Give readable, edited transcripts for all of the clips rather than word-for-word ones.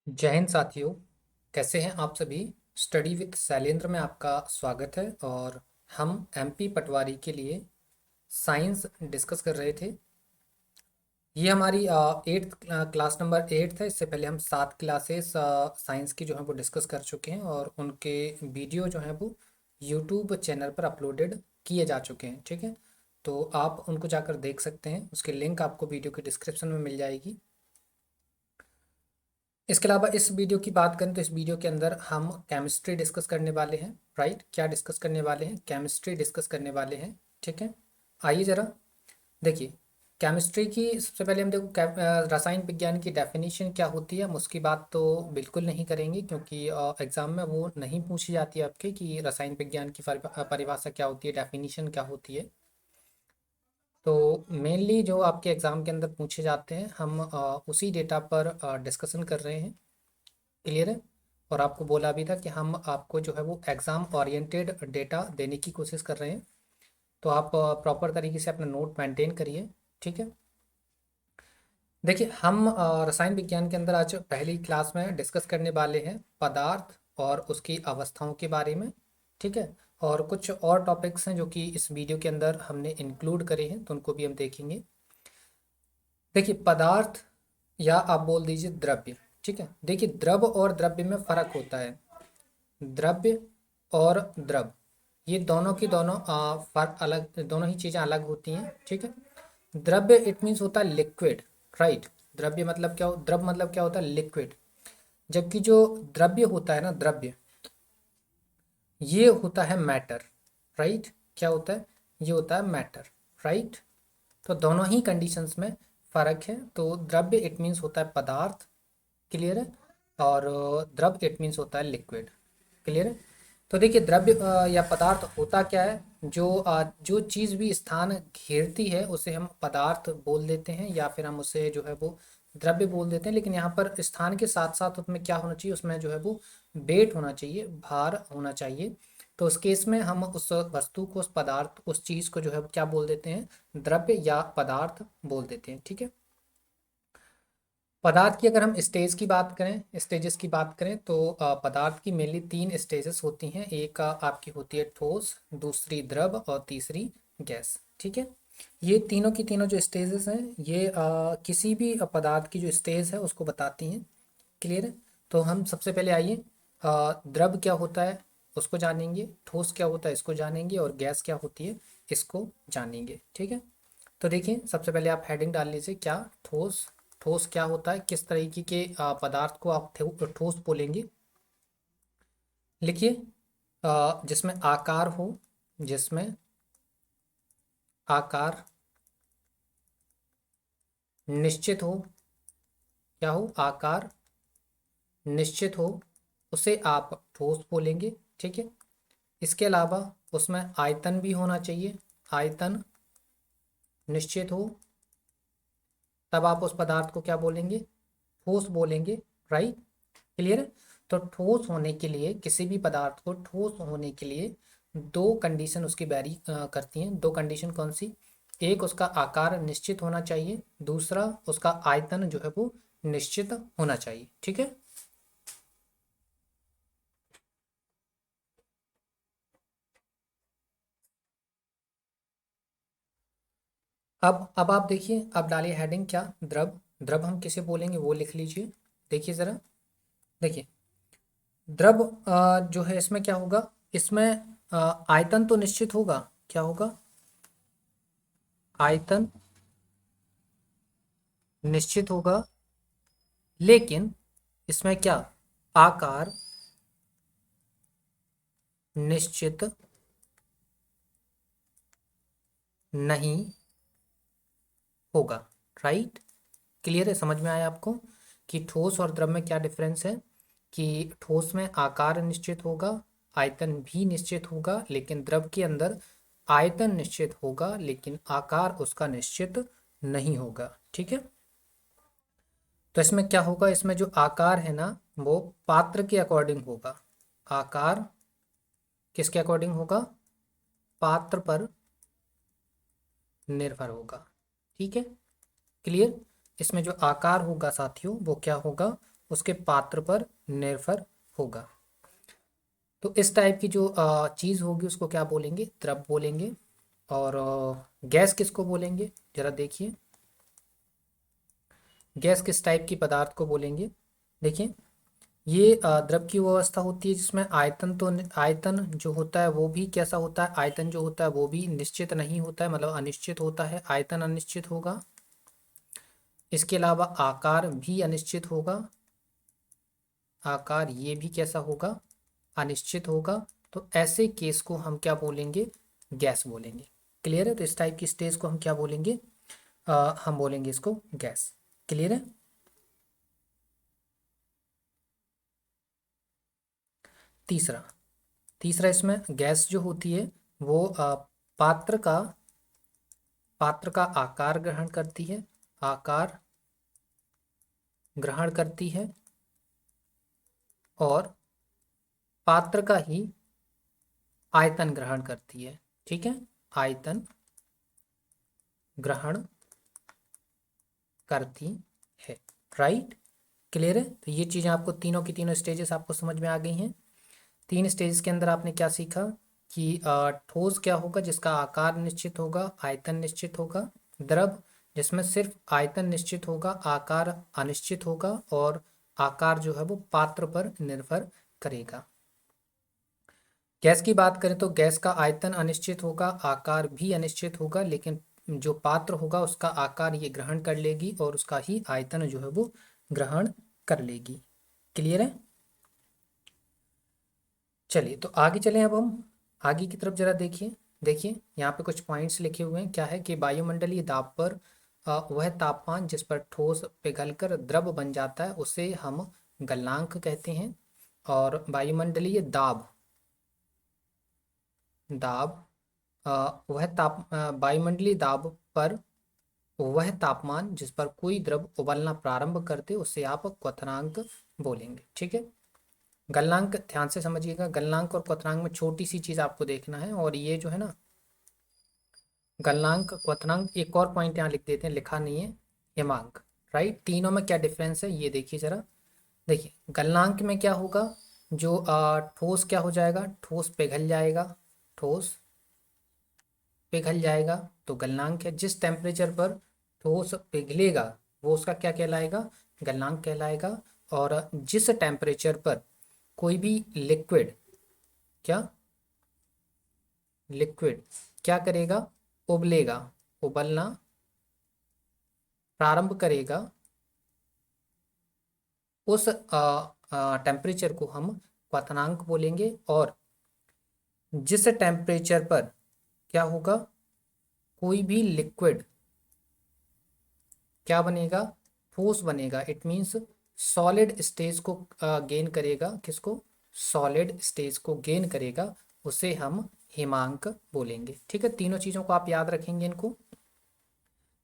जय हिंद साथियों। कैसे हैं आप सभी। स्टडी विद शैलेंद्र में आपका स्वागत है। और हम एमपी पटवारी के लिए साइंस डिस्कस कर रहे थे। ये हमारी एट्थ क्लास नंबर 8 है। इससे पहले हम 7 क्लासेस साइंस की जो है वो डिस्कस कर चुके हैं और उनके वीडियो जो है वो यूट्यूब चैनल पर अपलोडेड किए जा चुके हैं। ठीक है, तो आप उनको जाकर देख सकते हैं। उसकी लिंक आपको वीडियो के डिस्क्रिप्शन में मिल जाएगी। इसके अलावा इस वीडियो की बात करें तो इस वीडियो के अंदर हम केमिस्ट्री डिस्कस करने वाले हैं। राइट, क्या डिस्कस करने वाले हैं? केमिस्ट्री डिस्कस करने वाले हैं। ठीक है, आइए ज़रा देखिए। केमिस्ट्री की सबसे पहले हम देखो रसायन विज्ञान की डेफिनेशन क्या होती है। हम उसकी बात तो बिल्कुल नहीं करेंगे क्योंकि एग्ज़ाम में वो नहीं पूछी जाती है आपके कि रसायन विज्ञान की परिभाषा क्या होती है, डेफिनेशन क्या होती है। तो मेनली जो आपके एग्ज़ाम के अंदर पूछे जाते हैं हम उसी डेटा पर डिस्कशन कर रहे हैं। क्लियर है। और आपको बोला भी था कि हम आपको जो है वो एग्ज़ाम ओरिएंटेड डेटा देने की कोशिश कर रहे हैं। तो आप प्रॉपर तरीके से अपना नोट मेंटेन करिए। ठीक है, देखिए हम रसायन विज्ञान के अंदर आज पहली क्लास में डिस्कस करने वाले हैं पदार्थ और उसकी अवस्थाओं के बारे में। ठीक है, और कुछ और टॉपिक्स हैं जो कि इस वीडियो के अंदर हमने इंक्लूड करे हैं, तो उनको भी हम देखेंगे। देखिए पदार्थ या आप बोल दीजिए द्रव्य। ठीक है, देखिए द्रव और द्रव्य में फ़र्क होता है। द्रव्य और द्रव, ये दोनों की दोनों फर्क अलग, दोनों ही चीज़ें अलग होती हैं। ठीक है, द्रव्य इट मीन्स होता है लिक्विड। राइट, द्रव्य मतलब क्या हो, द्रव मतलब क्या होता है, लिक्विड। जबकि जो द्रव्य होता है ना, द्रव्य ये होता है मैटर। राइट, क्या होता है, ये होता है मैटर। राइट, तो दोनों ही कंडीशंस में फ़र्क है। तो द्रव्य इट मीन्स होता है पदार्थ। क्लियर है। और द्रव इट मीन्स होता है लिक्विड। क्लियर है। तो देखिए द्रव्य या पदार्थ होता क्या है, जो चीज़ भी स्थान घेरती है उसे हम पदार्थ बोल देते हैं या फिर हम उसे जो है वो द्रव्य बोल देते हैं। लेकिन यहाँ पर स्थान के साथ साथ उसमें क्या होना चाहिए, उसमें जो है वो वेट होना चाहिए, भार होना चाहिए। तो उस केस में हम उस वस्तु को, उस पदार्थ, उस चीज़ को जो है क्या बोल देते हैं, द्रव्य या पदार्थ बोल देते हैं। ठीक है, पदार्थ की अगर हम स्टेज की बात करें, स्टेजेस की बात करें तो पदार्थ की मेनली 3 स्टेजेस होती हैं। एक आपकी होती है ठोस, दूसरी द्रव और तीसरी गैस। ठीक है, ये तीनों की तीनों जो स्टेजेस हैं ये किसी भी पदार्थ की जो स्टेज है उसको बताती हैं। क्लियर है। तो हम सबसे पहले आइए द्रव क्या होता है उसको जानेंगे, ठोस क्या होता है इसको जानेंगे, और गैस क्या होती है इसको जानेंगे। ठीक है, तो देखिए सबसे पहले आप हेडिंग डाल लीजिए, क्या ठोस। ठोस क्या होता है, किस तरीके के पदार्थ को आप ठोस बोलेंगे। लिखिए जिसमें आकार हो, जिसमें आकार निश्चित हो। क्या हो, आकार निश्चित हो, उसे आप ठोस बोलेंगे। ठीक है, इसके अलावा उसमें आयतन भी होना चाहिए। आयतन निश्चित हो, तब आप उस पदार्थ को क्या बोलेंगे, ठोस बोलेंगे। राइट, क्लियर है। तो ठोस होने के लिए, किसी भी पदार्थ को ठोस होने के लिए दो कंडीशन उसकी वैरी करती हैं। दो कंडीशन कौन सी, एक उसका आकार निश्चित होना चाहिए, दूसरा उसका आयतन जो है वो निश्चित होना चाहिए। ठीक है, अब आप देखिए, अब डालिए हेडिंग, क्या द्रव। द्रव हम किसे बोलेंगे वो लिख लीजिए। देखिए ज़रा, देखिए द्रव जो है इसमें क्या होगा, इसमें आयतन तो निश्चित होगा। क्या होगा, आयतन निश्चित होगा, लेकिन इसमें क्या, आकार निश्चित नहीं होगा। राइट, क्लियर है, समझ में आया आपको कि ठोस और द्रव में क्या डिफरेंस है। कि ठोस में आकार निश्चित होगा, आयतन भी निश्चित होगा, लेकिन द्रव के अंदर आयतन निश्चित होगा लेकिन आकार उसका निश्चित नहीं होगा। ठीक है, तो इसमें क्या होगा, इसमें जो आकार है ना वो पात्र के अकॉर्डिंग होगा। आकार किसके अकॉर्डिंग होगा, पात्र पर निर्भर होगा। ठीक है, क्लियर। इसमें जो आकार होगा साथियों वो क्या होगा, उसके पात्र पर निर्भर होगा। तो इस टाइप की जो चीज़ होगी उसको क्या बोलेंगे, द्रव बोलेंगे। और गैस किसको बोलेंगे, जरा देखिए, गैस किस टाइप की पदार्थ को बोलेंगे। देखिए, ये द्रव की वो अवस्था होती है जिसमें आयतन जो होता है वो भी कैसा होता है, आयतन जो होता है वो भी निश्चित नहीं होता है, मतलब अनिश्चित होता है, आयतन अनिश्चित होगा। इसके अलावा आकार भी अनिश्चित होगा, आकार ये भी कैसा होगा, अनिश्चित होगा। तो ऐसे केस को हम क्या बोलेंगे, गैस बोलेंगे। क्लियर है। तो इस टाइप की स्टेज को हम क्या बोलेंगे, हम बोलेंगे इसको गैस। क्लियर है। तीसरा तीसरा इसमें गैस जो होती है वो पात्र का पात्र का आकार ग्रहण करती है, आकार ग्रहण करती है, और पात्र का ही आयतन ग्रहण करती है। ठीक है, आयतन ग्रहण करती है। राइट। क्लियर है। तो ये चीज़ें आपको तीनों की तीनों स्टेजेस आपको समझ में आ गई हैं। तीन स्टेज के अंदर आपने क्या सीखा कि ठोस क्या होगा जिसका आकार निश्चित होगा, आयतन निश्चित होगा। द्रव जिसमें सिर्फ आयतन निश्चित होगा, आकार अनिश्चित होगा, और आकार जो है वो पात्र पर निर्भर करेगा। गैस की बात करें तो गैस का आयतन अनिश्चित होगा, आकार भी अनिश्चित होगा, लेकिन जो पात्र होगा उसका आकार ये ग्रहण कर लेगी और उसका ही आयतन जो है वो ग्रहण कर लेगी। क्लियर है। चलिए तो आगे चलें, अब हम आगे की तरफ जरा देखिए। देखिए यहाँ पे कुछ पॉइंट्स लिखे हुए हैं। क्या है कि वायुमंडलीय दाब पर वह तापमान जिस पर ठोस पिघलकर द्रव बन जाता है उसे हम गलनांक कहते हैं। और वायुमंडलीय दाब दाब वायुमंडलीय दाब पर वह तापमान जिस पर कोई द्रव उबलना प्रारंभ करते उसे आप क्वथनांक बोलेंगे। ठीक है। गलनांक ध्यान से समझिएगा, गलनांक और क्वथनांक में छोटी सी चीज आपको देखना है। और ये जो है ना, गलनांक क्वथनांक, एक और पॉइंट यहाँ लिख देते हैं, लिखा नहीं है, हिमांक। राइट। तीनों में क्या डिफरेंस है ये देखिए जरा। देखिए गलनांक में क्या होगा, जो ठोस क्या हो जाएगा, ठोस पिघल जाएगा, ठोस पिघल जाएगा तो गलनांक है। जिस टेम्परेचर पर ठोस पिघलेगा वो उसका क्या कहलाएगा, गलनांक कहलाएगा। और जिस टेम्परेचर पर कोई भी लिक्विड क्या लिक्विड क्या करेगा, उबलेगा, उबलना प्रारंभ करेगा, उस टेम्परेचर को हम क्वथनांक बोलेंगे। और जिस टेम्परेचर पर क्या होगा, कोई भी लिक्विड क्या बनेगा, ठोस बनेगा, इट मीन्स सॉलिड स्टेज को गेन करेगा। किसको, सॉलिड स्टेज को गेन करेगा, उसे हम हिमांक बोलेंगे। ठीक है। तीनों चीज़ों को आप याद रखेंगे। इनको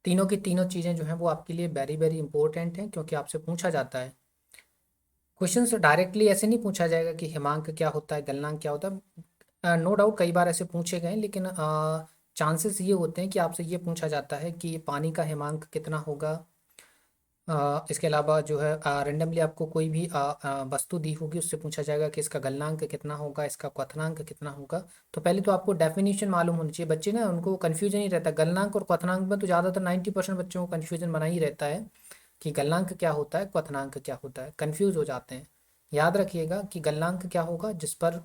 तीनों की तीनों चीज़ें जो हैं वो आपके लिए वेरी वेरी इंपॉर्टेंट हैं, क्योंकि आपसे पूछा जाता है। क्वेश्चन से डायरेक्टली ऐसे नहीं पूछा जाएगा कि हिमांक क्या होता है, गलनांक क्या होता है। नो डाउट कई बार ऐसे पूछे गए हैं, लेकिन चांसेस ये होते हैं कि आपसे ये पूछा जाता है कि पानी का हिमांक कितना होगा। इसके अलावा जो है रेंडमली आपको कोई भी वस्तु दी होगी, उससे पूछा जाएगा कि इसका गलनांक कितना होगा, इसका क्वथनांक कितना होगा। तो पहले तो आपको डेफिनेशन मालूम होनी चाहिए। बच्चे ना, उनको कन्फ्यूजन ही रहता है गलनांक और क्वथनांक में। तो ज़्यादातर 90% बच्चों को कन्फ्यूजन बना ही रहता है कि गलनांक क्या होता है, क्वथनांक क्या होता है, कन्फ्यूज हो जाते हैं। याद रखिएगा कि गलनांक क्या होगा, जिस पर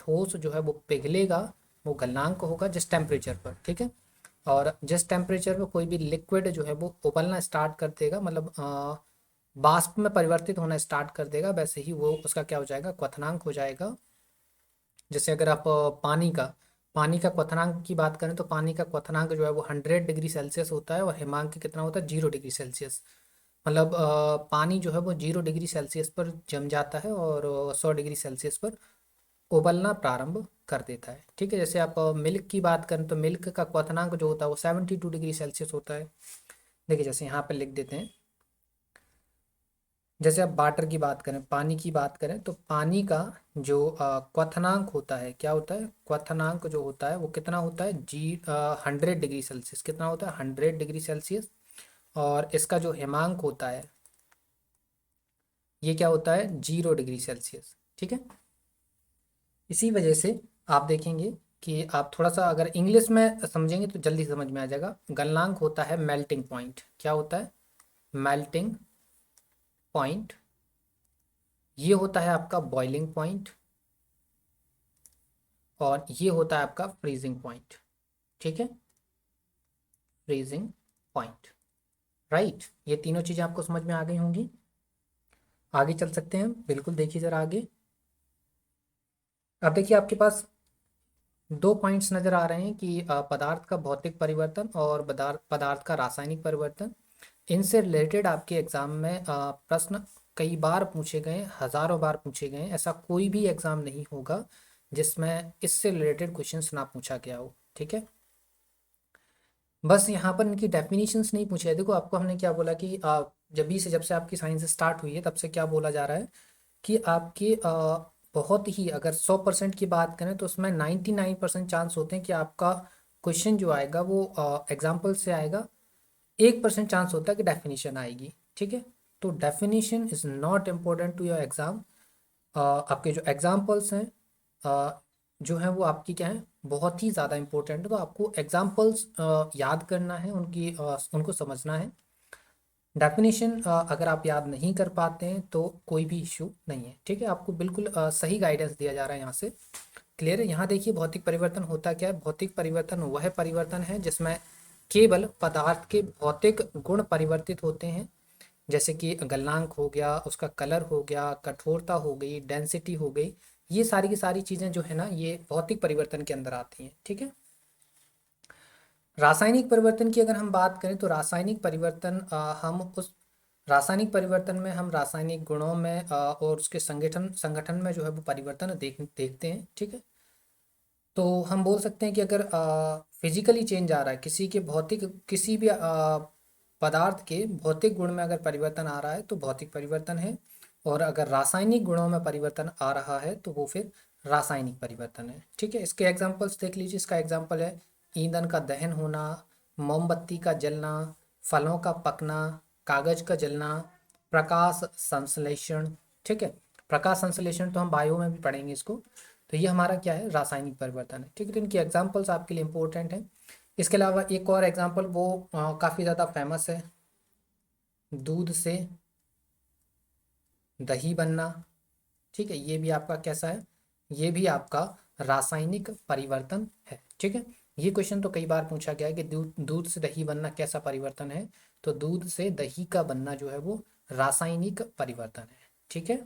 ठोस जो है वो पिघलेगा वो गलनांक होगा, जिस टेम्परेचर पर। ठीक है। और जिस टेम्परेचर पे कोई भी लिक्विड जो है वो उबलना स्टार्ट कर देगा, मतलब वाष्प में परिवर्तित होना स्टार्ट कर देगा, वैसे ही वो उसका क्या हो जाएगा, क्वथनांक हो जाएगा। जैसे अगर आप पानी का क्वथनांक की बात करें तो पानी का क्वथनांक जो है वो 100 डिग्री सेल्सियस होता है, और हिमांक कितना होता है, 0 डिग्री सेल्सियस। मतलब पानी जो है वो 0 डिग्री सेल्सियस पर जम जाता है और 100 डिग्री सेल्सियस पर उबलना प्रारंभ कर देता है। ठीक है। जैसे आप मिल्क की बात करें तो मिल्क का क्वथनांक जो होता है वो 72 डिग्री सेल्सियस होता है। देखिए जैसे यहाँ पे लिख देते हैं, जैसे आप वाटर की बात करें, पानी की बात करें, तो पानी का जो क्वथनांक होता है, क्या होता है, क्वथनांक जो होता है वो कितना होता है, 100 डिग्री सेल्सियस। कितना होता है, 100 डिग्री सेल्सियस। और इसका जो हिमांक होता है ये क्या होता है 0 डिग्री सेल्सियस, ठीक है। इसी वजह से आप देखेंगे कि आप थोड़ा सा अगर इंग्लिश में समझेंगे तो जल्दी समझ में आ जाएगा। गलनांक होता है मेल्टिंग पॉइंट। क्या होता है? Melting point. ये होता है आपका बॉइलिंग पॉइंट, और ये होता है आपका फ्रीजिंग पॉइंट, ठीक है। Freezing point, right. ये तीनों चीज़ें आपको समझ में आ गई होंगी। आगे चल सकते हैं, बिल्कुल देखिए ज़रा आगे। अब देखिए आपके पास दो पॉइंट्स नज़र आ रहे हैं कि पदार्थ का भौतिक परिवर्तन और पदार्थ का रासायनिक परिवर्तन। इनसे रिलेटेड आपके एग्ज़ाम में प्रश्न कई बार पूछे गए, हज़ारों बार पूछे गए। ऐसा कोई भी एग्ज़ाम नहीं होगा जिसमें इससे रिलेटेड क्वेश्चंस ना पूछा गया हो, ठीक है। बस यहाँ पर इनकी डेफिनेशंस नहीं पूछे हैं। देखो आपको हमने क्या बोला कि जब से आपकी साइंस स्टार्ट हुई है तब से क्या बोला जा रहा है कि आपके बहुत ही, अगर 100% की बात करें तो उसमें 99% चांस होते हैं कि आपका क्वेश्चन जो आएगा वो एग्जाम्पल से आएगा। 1% चांस होता है कि डेफिनेशन आएगी, ठीक है। तो definition is not important to your exam. आपके जो एग्जाम्पल्स हैं जो हैं वो आपकी क्या है, बहुत ही ज़्यादा इंपॉर्टेंट है। तो आपको एग्जाम्पल्स याद करना है, उनको समझना है। डेफिनेशन अगर आप याद नहीं कर पाते हैं तो कोई भी इश्यू नहीं है, ठीक है। आपको बिल्कुल सही गाइडेंस दिया जा रहा है यहाँ से। क्लियर है? यहाँ देखिए भौतिक परिवर्तन होता क्या है। भौतिक परिवर्तन वह परिवर्तन है जिसमें केवल पदार्थ के भौतिक गुण परिवर्तित होते हैं, जैसे कि गलनांक हो गया, उसका कलर हो गया, कठोरता हो गई, डेंसिटी हो गई। ये सारी की सारी चीज़ें जो है ना, ये भौतिक परिवर्तन के अंदर आती हैं, ठीक है। रासायनिक परिवर्तन की अगर हम बात करें तो रासायनिक परिवर्तन हम उस रासायनिक परिवर्तन में हम रासायनिक गुणों में और उसके संगठन संगठन में जो है वो परिवर्तन देखते हैं, ठीक है। तो हम बोल सकते हैं कि अगर फिजिकली चेंज आ रहा है, किसी भी पदार्थ के भौतिक गुण में अगर परिवर्तन आ रहा है तो भौतिक परिवर्तन है। और अगर रासायनिक गुणों में परिवर्तन आ रहा है तो वो फिर रासायनिक परिवर्तन है, ठीक है। इसके एग्जांपल्स देख लीजिए। इसका एग्जांपल है ईंधन का दहन होना, मोमबत्ती का जलना, फलों का पकना, कागज का जलना, प्रकाश संश्लेषण, ठीक है। प्रकाश संश्लेषण तो हम बायो में भी पढ़ेंगे इसको। तो ये हमारा क्या है, रासायनिक परिवर्तन है, ठीक है। तो इनकी एग्जांपल्स आपके लिए इंपॉर्टेंट है। इसके अलावा एक और एग्जांपल वो काफ़ी ज़्यादा फेमस है, दूध से दही बनना, ठीक है। ये भी आपका कैसा है, ये भी आपका रासायनिक परिवर्तन है, ठीक है। ये क्वेश्चन तो कई बार पूछा गया है कि दूध दूध से दही बनना कैसा परिवर्तन है। तो दूध से दही का बनना जो है वो रासायनिक परिवर्तन है, ठीक है।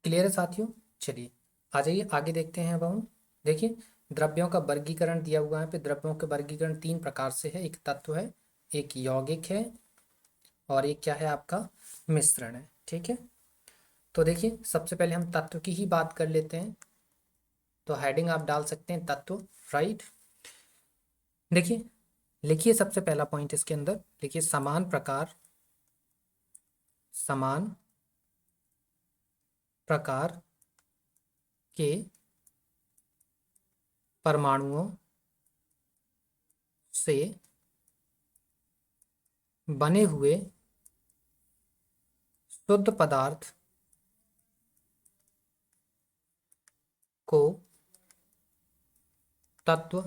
क्लियर है साथियों? चलिए आ जाइए आगे देखते हैं। अब हम देखिए द्रव्यों का वर्गीकरण दिया हुआ है। पे द्रव्यों के वर्गीकरण तीन प्रकार से है। एक तत्व है, एक यौगिक है, और एक क्या है आपका मिश्रण है, ठीक है। तो देखिए सबसे पहले हम तत्व की ही बात कर लेते हैं। तो हेडिंग आप डाल सकते हैं तत्व, राइट। देखिए लिखिए सबसे पहला पॉइंट इसके अंदर लिखिए, समान प्रकार के परमाणुओं से बने हुए शुद्ध पदार्थ को तत्व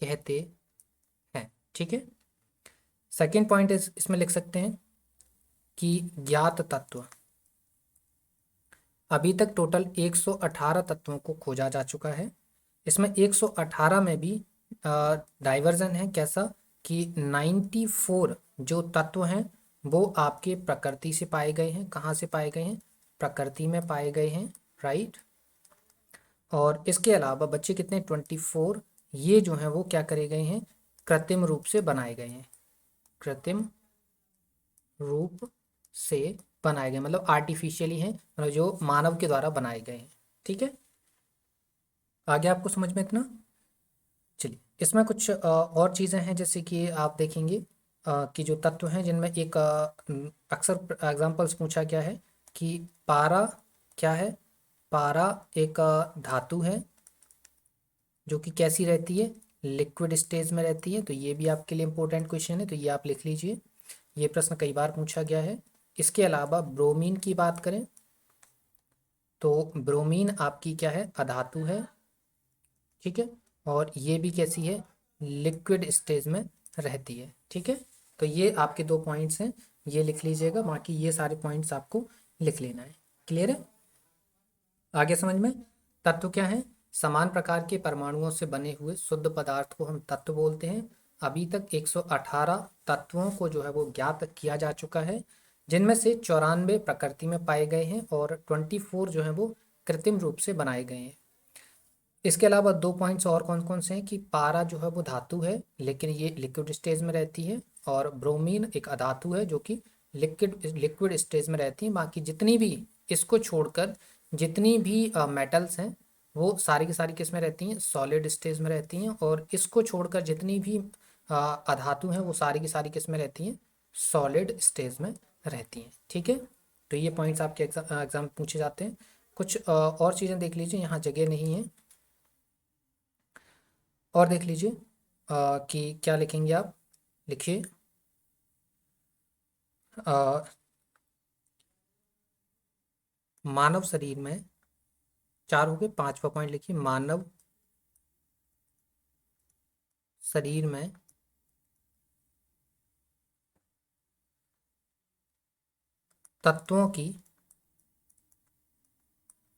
कहते हैं, ठीक है। सेकेंड पॉइंट इसमें लिख सकते हैं कि ज्ञात तत्व, अभी तक टोटल 118 तत्वों को खोजा जा चुका है। इसमें 118 में भी डाइवर्जन है। कैसा कि 94 जो तत्व हैं वो आपके प्रकृति से पाए गए हैं। कहाँ से पाए गए हैं? प्रकृति में पाए गए हैं, राइट। और इसके अलावा बच्चे कितने, 24 ये जो हैं वो क्या करे गए हैं, कृत्रिम रूप से बनाए गए हैं। कृत्रिम रूप से बनाए गए मतलब आर्टिफिशियली हैं, मतलब जो मानव के द्वारा बनाए गए हैं, ठीक है। आगे आपको समझ में इतना? चलिए इसमें कुछ और चीज़ें हैं, जैसे कि आप देखेंगे कि जो तत्व हैं जिनमें एक अक्सर एग्जांपल्स पूछा गया है कि पारा क्या है। पारा एक धातु है जो कि कैसी रहती है, लिक्विड स्टेज में रहती है। तो ये भी आपके लिए इंपॉर्टेंट क्वेश्चन है, तो ये आप लिख लीजिए। ये प्रश्न कई बार पूछा गया है। इसके अलावा ब्रोमीन की बात करें तो ब्रोमीन आपकी क्या है, अधातु है, ठीक है, और ये भी कैसी है, लिक्विड स्टेज में रहती है, ठीक है। तो ये आपके 2 पॉइंट्स हैं, ये लिख लीजिएगा, बाकी ये सारे पॉइंट्स आपको लिख लेना है। क्लियर है, आगे समझ में। तत्व क्या है, समान प्रकार के परमाणुओं से बने हुए शुद्ध पदार्थ को हम तत्व बोलते हैं। अभी तक 118 तत्वों को जो है वो ज्ञात किया जा चुका है, जिनमें से 94 प्रकृति में पाए गए हैं और 24 जो है वो कृत्रिम रूप से बनाए गए हैं। इसके अलावा 2 पॉइंट्स और कौन कौन से हैं कि पारा जो है वो धातु है लेकिन ये लिक्विड स्टेज में रहती है, और ब्रोमीन एक अधातु है जो कि लिक्विड स्टेज में रहती है। बाकी जितनी भी, इसको छोड़कर जितनी भी मेटल्स हैं वो सारी की सारी किस में रहती हैं, सॉलिड स्टेज में रहती हैं, और इसको छोड़कर जितनी भी अधातु हैं वो सारी की सारी किस में रहती हैं, सॉलिड स्टेज में रहती हैं, ठीक है। तो ये पॉइंट्स आपके एग्जाम पूछे जाते हैं। कुछ और चीज़ें देख लीजिए, यहाँ जगह नहीं है, और देख लीजिए कि क्या लिखेंगे आप। लिखिए अ, मानव शरीर में, 4 हो गए, 5वां पॉइंट लिखिए, मानव शरीर में तत्वों की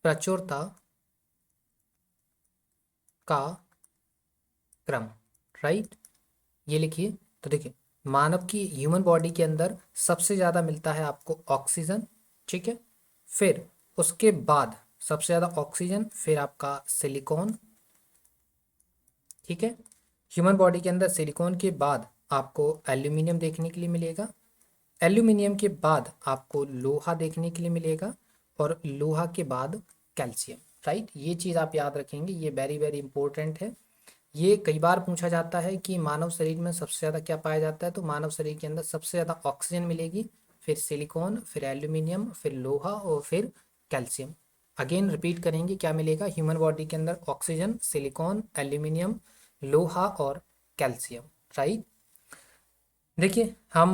प्रचुरता का क्रम, राइट, ये लिखिए। तो देखिए, मानव की ह्यूमन बॉडी के अंदर सबसे ज़्यादा मिलता है आपको ऑक्सीजन, ठीक है, फिर उसके बाद सबसे ज़्यादा ऑक्सीजन, फिर आपका सिलिकॉन, ठीक है। ह्यूमन बॉडी के अंदर सिलिकॉन के बाद आपको एल्यूमिनियम देखने के लिए मिलेगा, एल्यूमिनियम के बाद आपको लोहा देखने के लिए मिलेगा, और लोहा के बाद कैल्शियम, राइट। ये चीज़ आप याद रखेंगे, ये वेरी वेरी इंपॉर्टेंट है। ये कई बार पूछा जाता है कि मानव शरीर में सबसे ज़्यादा क्या पाया जाता है, तो मानव शरीर के अंदर सबसे ज़्यादा ऑक्सीजन मिलेगी, फिर सिलिकॉन, फिर एल्यूमिनियम, फिर लोहा और फिर कैल्शियम। अगेन रिपीट करेंगे, क्या मिलेगा ह्यूमन बॉडी के अंदर, ऑक्सीजन, सिलिकॉन, एल्यूमिनियम, लोहा और कैल्शियम, राइट। देखिए हम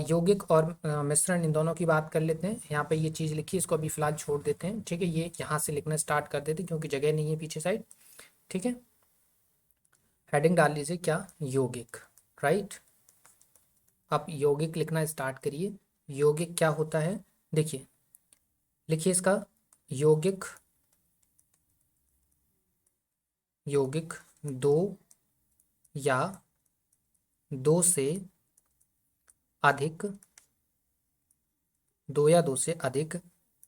यौगिक और मिश्रण इन दोनों की बात कर लेते हैं। यहाँ पे ये चीज़ लिखी, इसको अभी फिलहाल छोड़ देते हैं, ठीक है, ये यहाँ से लिखना स्टार्ट कर देते हैं क्योंकि जगह नहीं है पीछे साइड, ठीक है। हेडिंग डाल लीजिए क्या, यौगिक, राइट। आप यौगिक लिखना स्टार्ट करिए। यौगिक क्या होता है, देखिए लिखिए इसका, यौगिक, यौगिक दो या दो से अधिक, दो या दो से अधिक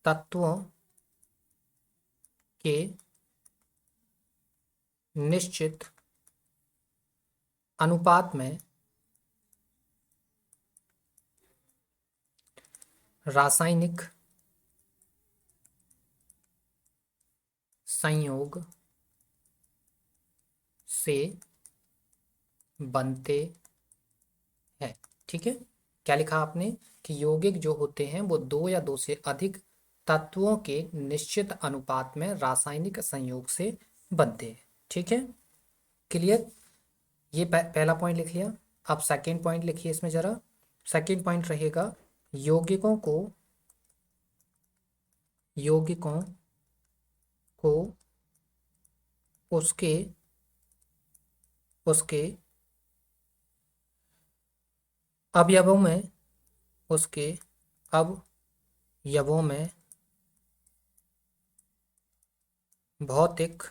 तत्वों के निश्चित अनुपात में रासायनिक संयोग से बनते हैं, ठीक है। क्या लिखा आपने कि यौगिक जो होते हैं वो दो या दो से अधिक तत्वों के निश्चित अनुपात में रासायनिक संयोग से बनते हैं, ठीक है, क्लियर। ये पहला पॉइंट लिख लिया। अब सेकंड पॉइंट लिखिए इसमें जरा। सेकंड पॉइंट रहेगा, यौगिकों को, यौगिकों को उसके उसके अवयवों में, उसके अवयवों में भौतिक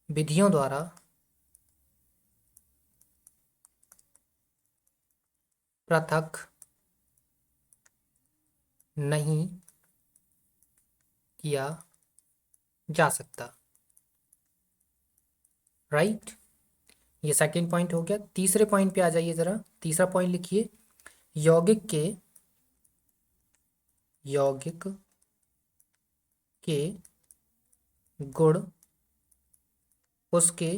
विधियों द्वारा पृथक नहीं किया जा सकता, राइट। ये सेकंड पॉइंट हो गया। तीसरे पॉइंट पे आ जाइए जरा, तीसरा पॉइंट लिखिए, यौगिक के, यौगिक के गुण उसके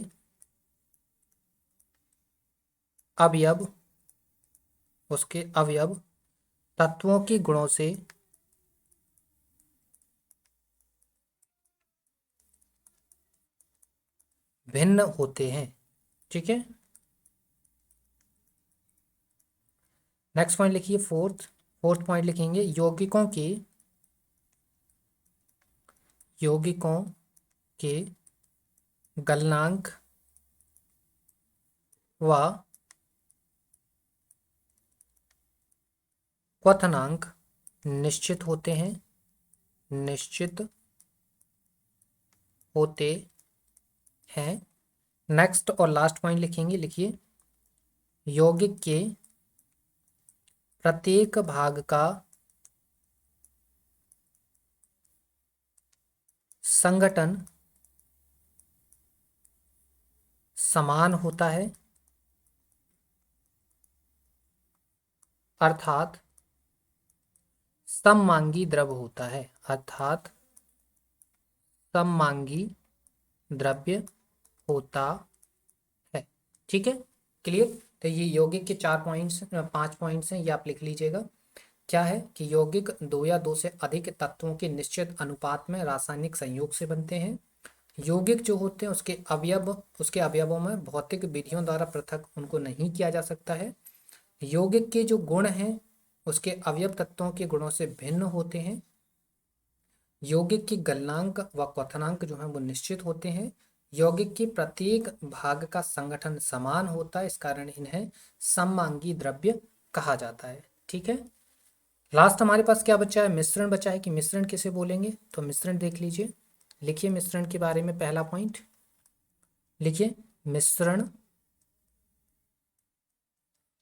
अवयव, उसके अवयव तत्वों के गुणों से भिन्न होते हैं, ठीक है। नेक्स्ट पॉइंट लिखिए फोर्थ। फोर्थ पॉइंट लिखेंगे यौगिकों के गलनांक व क्वथनांक निश्चित होते हैं, निश्चित होते हैं। नेक्स्ट और लास्ट पॉइंट लिखेंगे, लिखिए यौगिक के प्रत्येक भाग का संगठन समान होता है, अर्थात सममांगी द्रव होता है, अर्थात सममांगी द्रव्य होता है। ठीक है, क्लियर। तो ये यौगिक के 4 पॉइंट्स 5 पॉइंट्स हैं, ये आप लिख लीजिएगा। क्या है कि यौगिक दो या दो से अधिक तत्वों के निश्चित अनुपात में रासायनिक संयोग से बनते हैं। यौगिक जो होते हैं उसके अवयवों में भौतिक विधियों द्वारा पृथक उनको नहीं किया जा सकता है। यौगिक के जो गुण हैं उसके अवयव तत्वों के गुणों से भिन्न होते हैं। यौगिक की गलनांक व क्वथनांक जो है वो निश्चित होते हैं। यौगिक के प्रत्येक भाग का संगठन समान होता है, इस कारण इन्हें सममांगी द्रव्य कहा जाता है। ठीक है, लास्ट हमारे पास क्या बचा है, मिश्रण बचा है कि मिश्रण किसे बोलेंगे। तो मिश्रण देख लीजिए, लिखिए मिश्रण के बारे में पहला पॉइंट लिखिए, मिश्रण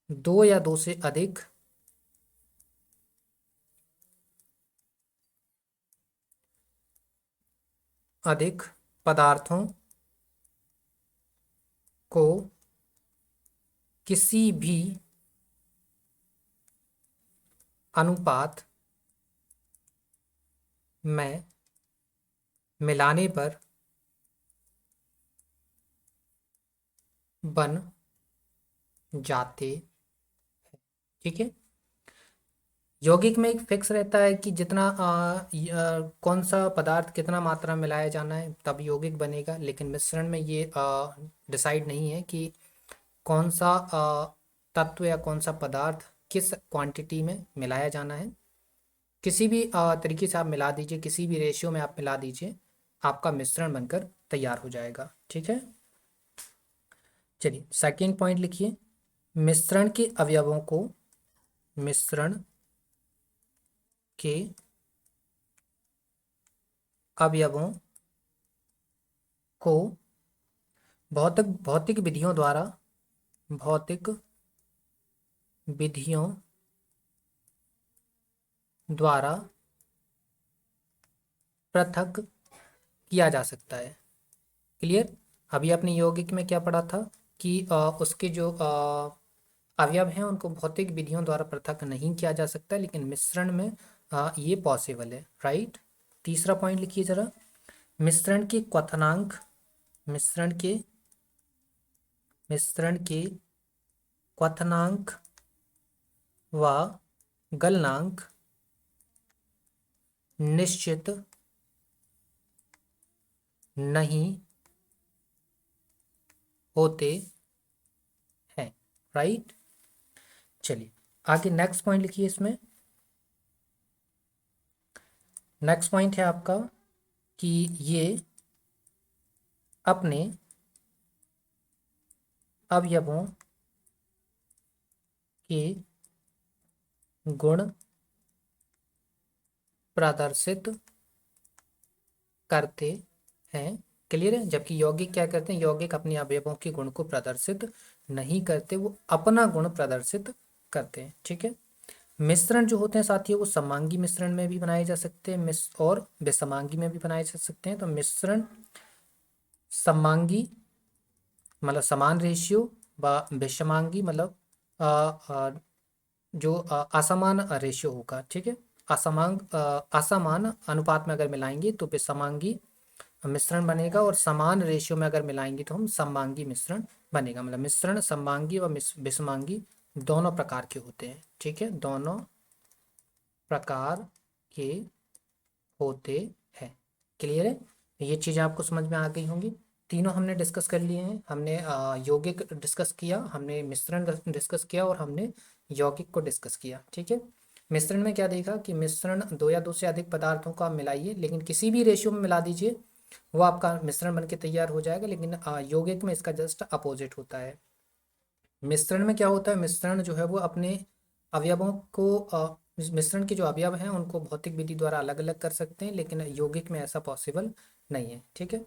दो या दो से अधिक पदार्थों को किसी भी अनुपात में मिलाने पर बन जाते हैं। ठीक है, यौगिक में एक फिक्स रहता है कि जितना कौन सा पदार्थ कितना मात्रा में मिलाया जाना है तब यौगिक बनेगा, लेकिन मिश्रण में ये डिसाइड नहीं है कि कौन सा तत्व या कौन सा पदार्थ किस क्वांटिटी में मिलाया जाना है। किसी भी तरीके से आप मिला दीजिए, किसी भी रेशियो में आप मिला दीजिए, आपका मिश्रण बनकर तैयार हो जाएगा। ठीक है, चलिए सेकंड पॉइंट लिखिए, मिश्रण के अवयवों को मिश्रण के अवयवों को भौतिक भौतिक विधियों द्वारा भौतिक विधियों द्वारा पृथक किया जा सकता है। क्लियर। अभी अपने यौगिक में क्या पढ़ा था कि उसके जो अवयव हैं उनको भौतिक विधियों द्वारा पृथक नहीं किया जा सकता, लेकिन मिश्रण में ये पॉसिबल है। राइट। तीसरा पॉइंट लिखिए जरा, मिश्रण के क्वथनांक मिश्रण के क्वथनांक व गलनांक निश्चित नहीं होते हैं। राइट। चलिए आगे नेक्स्ट पॉइंट लिखिए। इसमें नेक्स्ट पॉइंट है आपका कि ये अपने अवयवों के गुण प्रदर्शित करते हैं। क्लियर है। जबकि यौगिक क्या करते हैं, यौगिक अपने अवयवों के गुण को प्रदर्शित नहीं करते, वो अपना गुण प्रदर्शित करते हैं। ठीक है। मिश्रण जो होते हैं साथियों वो समांगी मिश्रण में भी बनाए जा सकते हैं और विषमांगी में भी बनाए जा सकते हैं। तो मिश्रण समांगी मतलब समान रेशियो व विषमांगी मतलब जो असमान रेशियो होगा। ठीक है, असमान अनुपात में अगर मिलाएंगे तो विषमांगी मिश्रण बनेगा, और समान रेशियो में अगर मिलाएंगे तो हम सममांगी मिश्रण बनेगा। मतलब मिश्रण सममांगी व विषमांगी दोनों प्रकार के होते हैं। ठीक है, दोनों प्रकार के होते हैं। क्लियर है। ये चीज़ें आपको समझ में आ गई होंगी। तीनों हमने डिस्कस कर लिए हैं। हमने यौगिक डिस्कस किया, हमने मिश्रण डिस्कस किया, और हमने यौगिक को डिस्कस किया। ठीक है, मिश्रण में क्या देखा कि मिश्रण दो या दो से अधिक पदार्थों को आप मिलाइए, लेकिन किसी भी रेशियो में मिला दीजिए, वो आपका मिश्रण बनके तैयार हो जाएगा। लेकिन यौगिक में इसका जस्ट अपोजिट होता है। मिश्रण में क्या होता है, मिश्रण जो है वो अपने अवयवों को मिश्रण के जो अवयव हैं उनको भौतिक विधि द्वारा अलग अलग कर सकते हैं, लेकिन यौगिक में ऐसा पॉसिबल नहीं है। ठीक है,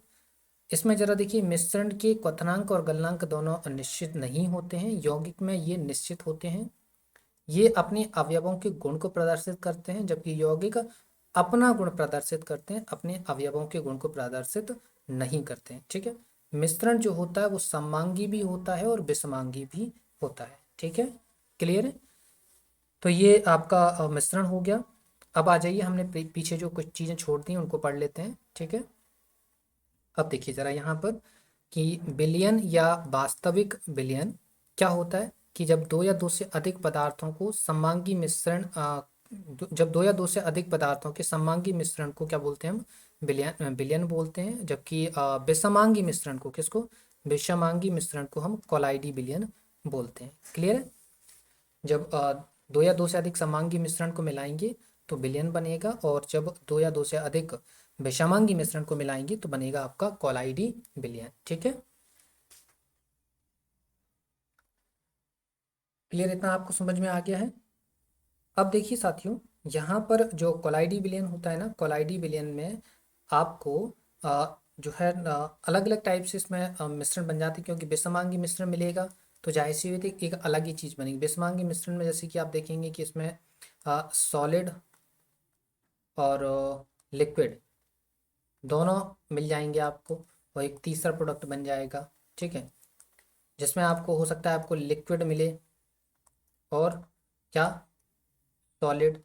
इसमें जरा देखिए, मिश्रण के क्वथनांक और गलनांक दोनों निश्चित नहीं होते हैं, यौगिक में ये निश्चित होते हैं। ये अपने अवयवों के गुण को प्रदर्शित करते हैं, जबकि यौगिक अपना गुण प्रदर्शित करते हैं, अपने अवयवों के गुण को प्रदर्शित नहीं करते हैं। ठीक है, मिश्रण जो होता है वो समांगी भी होता है और विषमांगी भी होता है। ठीक है, क्लियर है। तो ये आपका मिश्रण हो गया। अब आ जाइए, हमने पीछे जो कुछ चीज़ें छोड़ दी उनको पढ़ लेते हैं। ठीक है, अब देखिए ज़रा यहाँ पर कि विलयन या वास्तविक विलयन क्या होता है कि जब दो या दो से अधिक पदार्थों को समांगी मिश्रण जब दो या दो से अधिक पदार्थों के समांगी मिश्रण को क्या बोलते हैं हम, विलयन विलयन बोलते हैं। जबकि विषमांगी मिश्रण को, किसको, विषमांगी मिश्रण को हम कोलाइडी विलयन बोलते हैं। क्लियर है। जब दो या दो से अधिक समांगी मिश्रण को मिलाएंगे तो विलयन बनेगा, और जब दो या दो से अधिक विषमांगी मिश्रण को मिलाएंगे तो बनेगा आपका कोलाइडी विलयन। ठीक है, क्लियर, इतना आपको समझ में आ गया है। अब देखिए साथियों, यहाँ पर जो कोलाइडी विलयन होता है ना, कोलाइडी विलयन में आपको जो है अलग अलग टाइप से इसमें मिश्रण बन जाते हैं, क्योंकि विषमांगी मिश्रण मिलेगा तो जाहिर सी बात है एक अलग ही चीज़ बनेगी। विषमांगी मिश्रण में जैसे कि आप देखेंगे कि इसमें सॉलिड और लिक्विड दोनों मिल जाएंगे आपको, और एक तीसरा प्रोडक्ट बन जाएगा। ठीक है, जिसमें आपको हो सकता है आपको लिक्विड मिले और क्या, सॉलिड।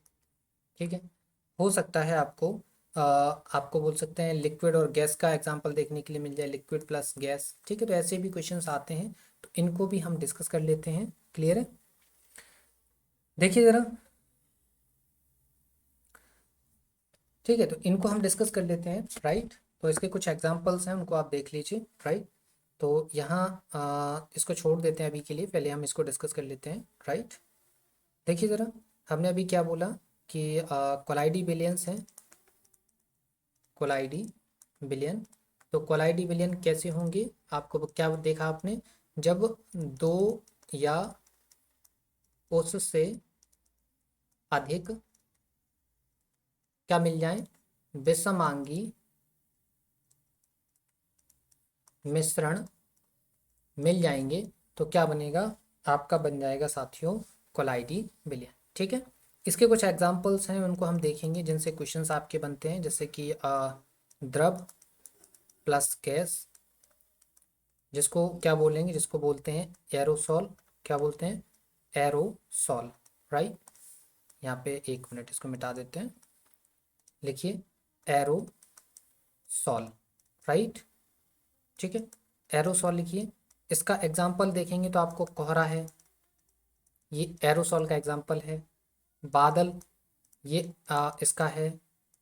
ठीक है, हो सकता है आपको आपको बोल सकते हैं लिक्विड और गैस का एग्जांपल देखने के लिए मिल जाए, लिक्विड प्लस गैस। ठीक है, तो ऐसे भी क्वेश्चंस आते हैं, तो इनको भी हम डिस्कस कर लेते हैं। क्लियर है। देखिए ज़रा, ठीक है, तो इनको हम डिस्कस कर लेते हैं। राइट, तो इसके कुछ एग्जांपल्स हैं, उनको आप देख लीजिए। राइट, तो यहाँ इसको छोड़ देते हैं अभी के लिए, पहले हम इसको डिस्कस कर लेते हैं। राइट, देखिए ज़रा, हमने अभी क्या बोला कि कोलाइडी विलियंस हैं, कोलाइडी विलियन। तो कोलाइडी विलियन कैसे होंगे, आपको क्या देखा आपने, जब दो या उससे अधिक क्या मिल जाए, विषमांगी मिश्रण मिल जाएंगे तो क्या बनेगा, आपका बन जाएगा साथियों कोलाइडी विलयन। ठीक है, इसके कुछ एग्जांपल्स हैं, उनको हम देखेंगे जिनसे क्वेश्चंस आपके बनते हैं, जैसे कि द्रव प्लस गैस, जिसको क्या बोलेंगे, जिसको बोलते हैं एरोसॉल। क्या बोलते हैं, एरोसॉल। राइट, यहाँ पे एक मिनट इसको मिटा देते हैं, लिखिए एरोसॉल। राइट, ठीक है, एरोसॉल लिखिए। इसका एग्जाम्पल देखेंगे तो आपको कोहरा है, ये एरोसॉल का एग्जाम्पल है। बादल, ये इसका है।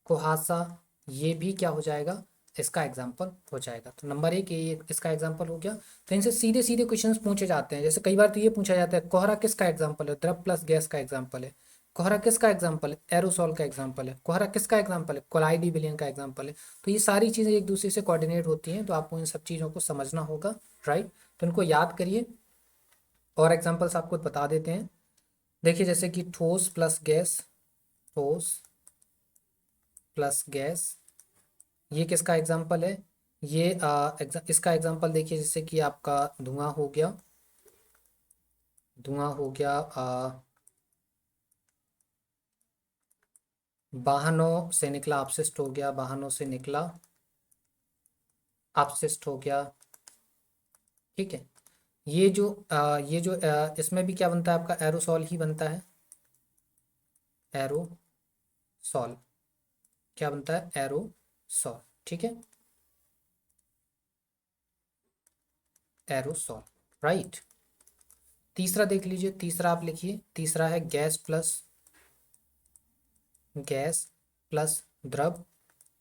कुहासा, ये भी क्या हो जाएगा, इसका एग्जाम्पल हो जाएगा। तो नंबर एक ये इसका एग्जाम्पल हो गया। तो इनसे सीधे सीधे क्वेश्चंस पूछे जाते हैं, जैसे कई बार तो ये पूछा जाता है कोहरा किसका एग्जाम्पल है, द्रव प्लस गैस का एग्जाम्पल है। कोहरा किसका एग्जाम्पल है, एरोसॉल का एग्जाम्पल है। कोहरा किसका एग्जाम्पल है, कोलाइडी विलयन का एग्जाम्पल है। तो ये सारी चीज़ें एक दूसरे से कोऑर्डिनेट होती हैं, तो आपको इन सब चीज़ों को समझना होगा। राइट, तो इनको याद करिए, और एग्जाम्पल्स आपको बता देते हैं। देखिए जैसे कि ठोस प्लस गैस, ठोस प्लस गैस, ये किसका एग्जाम्पल है, ये इसका एग्जाम्पल देखिए, जैसे कि आपका धुआं हो गया, धुआं हो गया, वाहनों से निकला अपशिष्ट हो गया, वाहनों से निकला अपशिष्ट हो गया। ठीक है, इसमें भी क्या बनता है आपका, एरोसॉल ही बनता है। एरोसॉल क्या बनता है, एरोसॉल। ठीक है, एरोसॉल। राइट, तीसरा देख लीजिए, तीसरा आप लिखिए, तीसरा है गैस प्लस द्रव।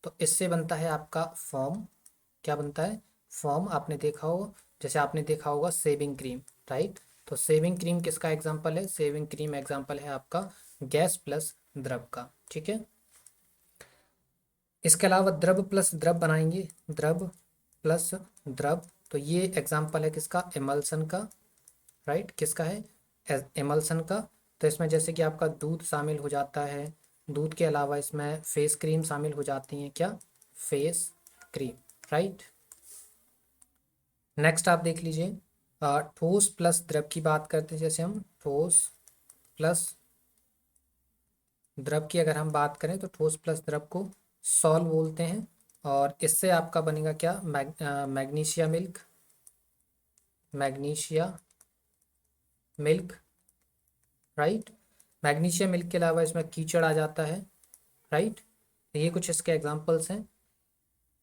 तो इससे बनता है आपका फॉर्म। क्या बनता है, फॉर्म। आपने देखा होगा, जैसे आपने देखा होगा शेविंग क्रीम। राइट, तो सेविंग क्रीम किसका एग्जाम्पल है? सेविंग क्रीम एग्जाम्पल है आपका गैस प्लस द्रव का, ठीक है। इसके अलावा द्रव प्लस द्रव बनाएंगे, द्रव प्लस द्रव, तो ये एग्जाम्पल है किसका? एमल्सन का, राइट, किसका है? एमल्सन का। तो इसमें जैसे कि आपका दूध शामिल हो जाता है, दूध के अलावा इसमें फेस क्रीम शामिल हो जाती हैं, क्या? Face cream, right. नेक्स्ट आप देख लीजिए, ठोस प्लस द्रव की बात करते हैं। जैसे हम ठोस प्लस द्रव की अगर हम बात करें तो ठोस प्लस द्रव को सॉल्व बोलते हैं, और इससे आपका बनेगा क्या? Magnesia milk, magnesia milk, right. Magnesia milk के अलावा इसमें कीचड़ आ जाता है, राइट। तो ये कुछ इसके एग्जांपल्स हैं।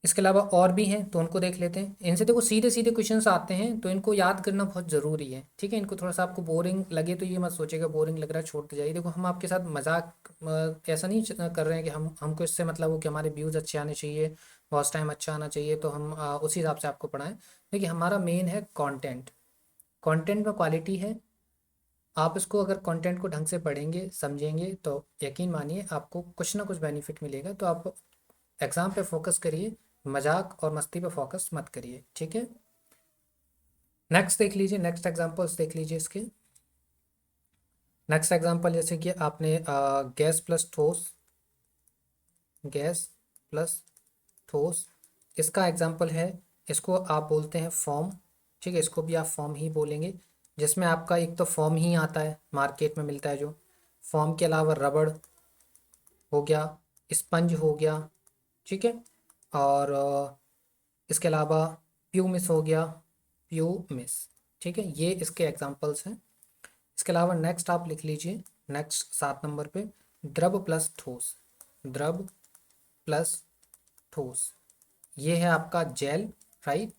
इसके अलावा और भी हैं तो उनको देख लेते हैं। इनसे देखो सीधे सीधे क्वेश्चंस आते हैं, तो इनको याद करना बहुत ज़रूरी है, ठीक है। इनको थोड़ा सा आपको बोरिंग लगे तो ये मत सोचेगा बोरिंग लग रहा है छोड़ते जाइए। देखो हम आपके साथ मजाक ऐसा नहीं कर रहे हैं कि हमको इससे मतलब हो कि हमारे व्यूज़ अच्छे आने चाहिए, वॉच टाइम अच्छा आना चाहिए, तो हम उसी हिसाब से आपको पढ़ाएं। देखिए हमारा मेन है कंटेंट, कंटेंट में क्वालिटी है। आप इसको अगर कंटेंट को ढंग से पढ़ेंगे समझेंगे तो यकीन मानिए आपको कुछ ना कुछ बेनिफिट मिलेगा। तो आप एग्ज़ाम पे फोकस करिए, मजाक और मस्ती पे फोकस मत करिए, ठीक है। नेक्स्ट देख लीजिए, नेक्स्ट एग्जांपल्स देख लीजिए इसके। नेक्स्ट एग्जांपल जैसे कि आपने गैस प्लस ठोस, गैस प्लस ठोस, इसका एग्जांपल है, इसको आप बोलते हैं फॉर्म, ठीक है। इसको भी आप फॉर्म ही बोलेंगे, जिसमें आपका एक तो फॉर्म ही आता है मार्केट में मिलता है जो, फॉर्म के अलावा रबड़ हो गया, स्पंज हो गया, ठीक है। और इसके अलावा प्यूमिस हो गया, प्यूमिस, ठीक है। ये इसके एग्जांपल्स हैं। इसके अलावा नेक्स्ट आप लिख लीजिए, नेक्स्ट 7 नंबर पे द्रव प्लस ठोस, द्रव प्लस ठोस, ये है आपका जेल, राइट।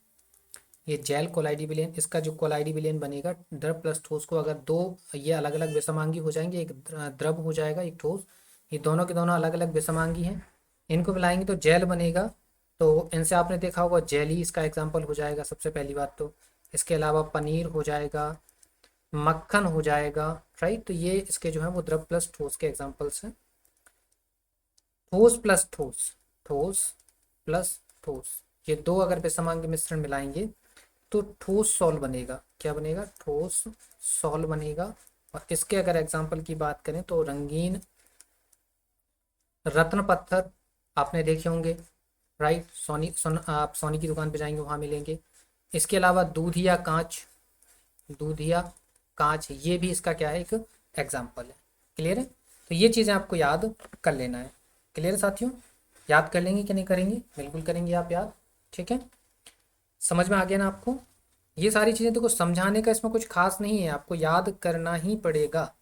ये जेल कोलाइडी विलेन, इसका जो कोलाइडी विलेन बनेगा द्रव प्लस ठोस को, अगर दो ये अलग अलग विषमांगी हो जाएंगे, एक द्रव हो जाएगा एक ठोस, ये दोनों के दोनों अलग अलग विषमांगी हैं, इनको मिलाएंगे तो जेल बनेगा। तो इनसे आपने देखा होगा जेली इसका एग्जाम्पल हो जाएगा सबसे पहली बात तो। इसके अलावा पनीर हो जाएगा, मक्खन हो जाएगा, राइट। तो ये इसके जो है वो द्रव प्लस ठोस के एग्जाम्पल्स हैं। ठोस प्लस ठोस, ठोस प्लस ठोस, ये दो अगर विषमांगी मिश्रण मिलाएंगे तो ठोस सॉल्व बनेगा, क्या बनेगा? ठोस सॉल्व बनेगा। और इसके अगर एग्जाम्पल की बात करें तो रंगीन रत्न पत्थर आपने देखे होंगे, राइट। आप सोनी की दुकान पे जाएंगे वहाँ मिलेंगे। इसके अलावा दूधिया कांच, दूधिया कांच, ये भी इसका क्या है? एक एग्जाम्पल है। क्लियर है? तो ये चीज़ें आपको याद कर लेना है। क्लियर है साथियों? याद कर लेंगे कि नहीं करेंगे? बिल्कुल करेंगे आप याद, ठीक है। समझ में आ गया ना आपको? ये सारी चीज़ें तो कुछ समझाने का इसमें कुछ खास नहीं है, आपको याद करना ही पड़ेगा।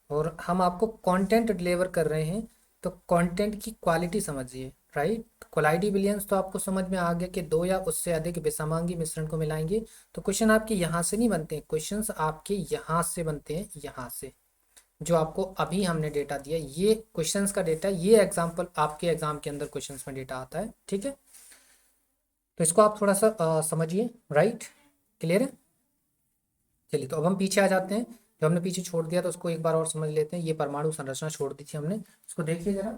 और हम आपको कंटेंट डिलीवर कर रहे हैं, तो कंटेंट की क्वालिटी समझिए, राइट। कोलाइडी विलियंस तो आपको समझ में आ गया कि दो या उससे अधिक विषमांगी मिश्रण को मिलाएंगे। तो क्वेश्चन आपके यहाँ से नहीं बनते हैं, क्वेश्चंस आपके यहाँ से बनते हैं, यहाँ से। जो आपको अभी हमने डेटा दिया ये क्वेश्चंस का डेटा, ये एग्जाम्पल आपके एग्जाम के अंदर क्वेश्चंस में डेटा आता है, ठीक है। तो इसको आप थोड़ा सा समझिए, राइट। क्लियर है? चलिए तो अब हम पीछे आ जाते हैं, जो हमने पीछे छोड़ दिया तो उसको एक बार और समझ लेते हैं। ये परमाणु संरचना छोड़ दी थी हमने, इसको देखिए जरा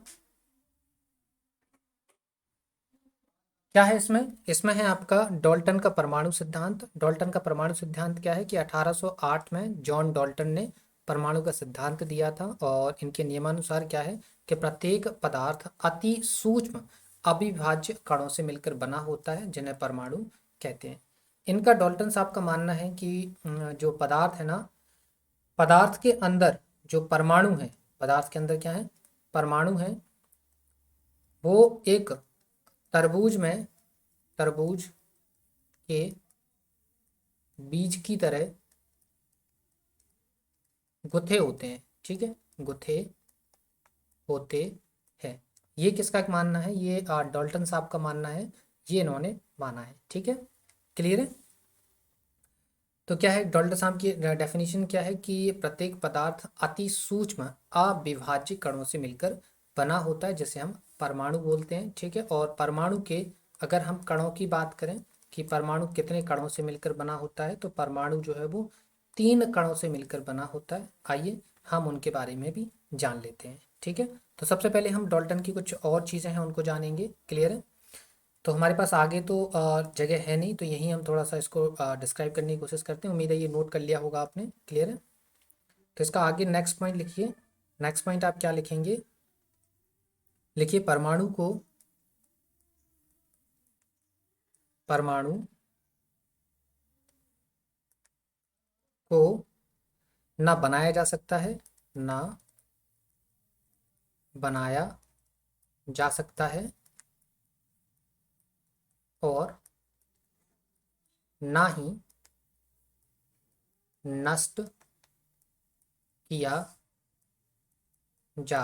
क्या है इसमें। इसमें है आपका डाल्टन का परमाणु सिद्धांत। डाल्टन का परमाणु सिद्धांत क्या है कि 1808 में जॉन डाल्टन ने परमाणु का सिद्धांत दिया था, और इनके नियमानुसार क्या है कि प्रत्येक पदार्थ अति सूक्ष्म अविभाज्य कणों से मिलकर बना होता है, जिन्हें परमाणु कहते हैं। इनका डाल्टन साहब का मानना है कि जो पदार्थ है ना, पदार्थ के अंदर जो परमाणु है, पदार्थ के अंदर क्या है? परमाणु है, वो एक तरबूज में, तरबूज के बीज की तरह गुथे होते हैं, ठीक है, गुथे होते हैं। ये किसका मानना है? ये डाल्टन साहब का मानना है, ये इन्होंने माना है, ठीक है। क्लियर है? तो क्या है डाल्टन साहब की डेफिनेशन क्या है कि प्रत्येक पदार्थ अति सूक्ष्म अविभाज्य कणों से मिलकर बना होता है, जिसे हम परमाणु बोलते हैं, ठीक है। और परमाणु के अगर हम कणों की बात करें कि परमाणु कितने कणों से मिलकर बना होता है, तो परमाणु जो है वो 3 कणों से मिलकर बना होता है। आइए हम उनके बारे में भी जान लेते हैं। ठीक है, तो सबसे पहले हम डाल्टन की कुछ और चीज़ें हैं उनको जानेंगे। क्लियर है? तो हमारे पास आगे तो जगह है नहीं, तो यहीं हम थोड़ा सा इसको डिस्क्राइब करने की कोशिश करते हैं। उम्मीद है ये नोट कर लिया होगा आपने। क्लियर है? तो इसका आगे नेक्स्ट पॉइंट लिखिए। नेक्स्ट पॉइंट आप क्या लिखेंगे? लिखिए परमाणु को ना बनाया जा सकता है, ना बनाया जा सकता है, और ना ही नष्ट किया जा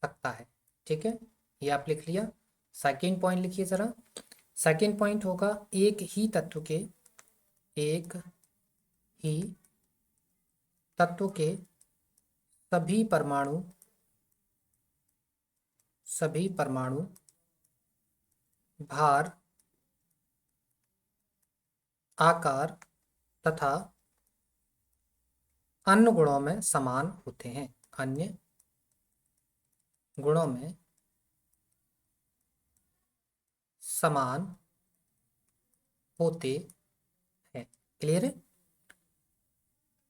सकता है। ठीक है, ये आप लिख लिया। सेकेंड पॉइंट लिखिए ज़रा। सेकेंड पॉइंट होगा एक ही तत्व के सभी परमाणु भार, आकार तथा अन्य गुणों में समान होते हैं। अन्य गुणों में समान होते हैं। क्लियर है?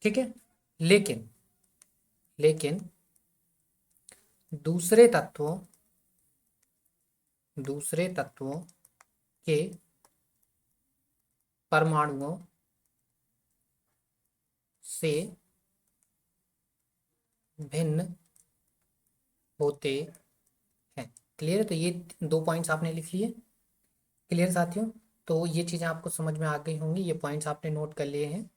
ठीक है, लेकिन लेकिन दूसरे तत्वों के परमाणुओं से भिन्न होते हैं। क्लियर है? तो ये 2 पॉइंट्स आपने लिख लिए। क्लियर साथियों? तो ये चीज़ें आपको समझ में आ गई होंगी, ये पॉइंट्स आपने नोट कर लिए हैं।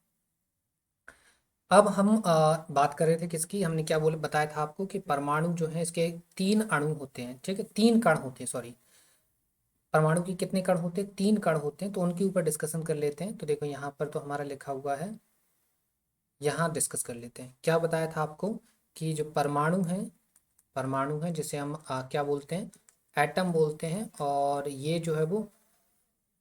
अब हम बात कर रहे थे किसकी, हमने क्या बोले बताया था आपको कि परमाणु जो है इसके 3 अणु होते हैं। ठीक है, 3 कण होते हैं, सॉरी। परमाणु के कितने कण होते हैं? 3 कण होते हैं। तो उनके ऊपर डिस्कशन कर लेते हैं। तो देखो यहाँ पर तो हमारा लिखा हुआ है, यहाँ डिस्कस कर लेते हैं। क्या बताया था आपको कि जो परमाणु है जिसे हम क्या बोलते हैं? एटम बोलते हैं। और ये जो है वो